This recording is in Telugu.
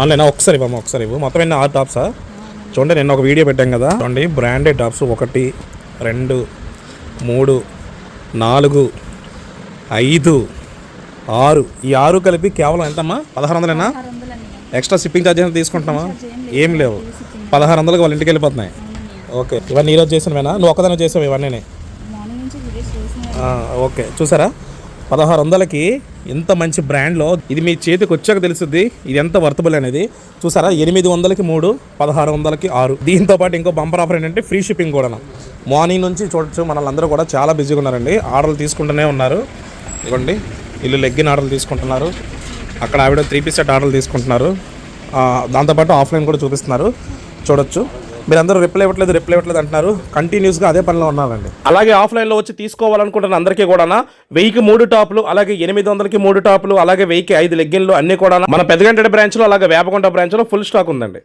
ఆన్లైన్ ఒకసారి ఇవ్వమ్మా, ఒకసారి ఇవ్వు. మొత్తం ఎన్ని 6 టాప్సా? చూడండి, నిన్న ఒక వీడియో పెట్టాం కదా, చూడండి బ్రాండెడ్ టాప్స్ 1 2 3 4 5 6. ఈ 6 కలిపి కేవలం ఎంతమ్మా? 1600. ఎక్స్ట్రా షిప్పింగ్ ఛార్జెస్ తీసుకుంటున్నామా? ఏం లేవు, 1600కి వాళ్ళ ఇంటికి వెళ్ళిపోతున్నాయి. ఓకే, ఇవన్నీ ఈరోజు చేసినవేనా? నువ్వు ఒక్కదాన్ని చేసావు ఇవన్నీ? ఓకే, చూసారా 1600కి ఇంత మంచి బ్రాండ్లో ఇది మీ చేతికి వచ్చాక తెలుస్తుంది ఇది ఎంత వర్తబుల్ అనేది. చూసారా 800కి 3, 1600కి 6. దీంతో పాటు ఇంకో బంపర్ ఆఫర్ ఏంటంటే ఫ్రీ షిప్పింగ్ కూడా. మార్నింగ్ నుంచి చూడొచ్చు మనల్ని కూడా చాలా బిజీగా ఉన్నారండి, ఆర్డర్లు తీసుకుంటూనే ఉన్నారు. ఇవ్వండి, వీళ్ళు లెగ్గిన్ ఆర్డర్లు తీసుకుంటున్నారు, అక్కడ ఆవిడ 3 పీస్ సెట్ ఆర్డర్లు తీసుకుంటున్నారు. దాంతోపాటు ఆఫ్లైన్ కూడా చూపిస్తున్నారు, చూడొచ్చు. మీరందరూ రిప్లై ఇవ్వట్లేదు అంటున్నారు, కంటిన్యూస్గా అదే పనిలో ఉన్నారండి. అలాగే ఆఫ్లైన్లో వచ్చి తీసుకోవాలనుకుంటున్న అందరికీ కూడా 1000కి 3 టాపులు, అలాగే 800కి 3 టాపులు, అలాగే 1000కి 5 లెగ్గిన్లు అన్నీ కూడా మన పెద్దగంటెడ బ్రాంచ్లో, అలాగే వేపకొండ బ్రాంచ్లో ఫుల్ స్టాక్ ఉందండి.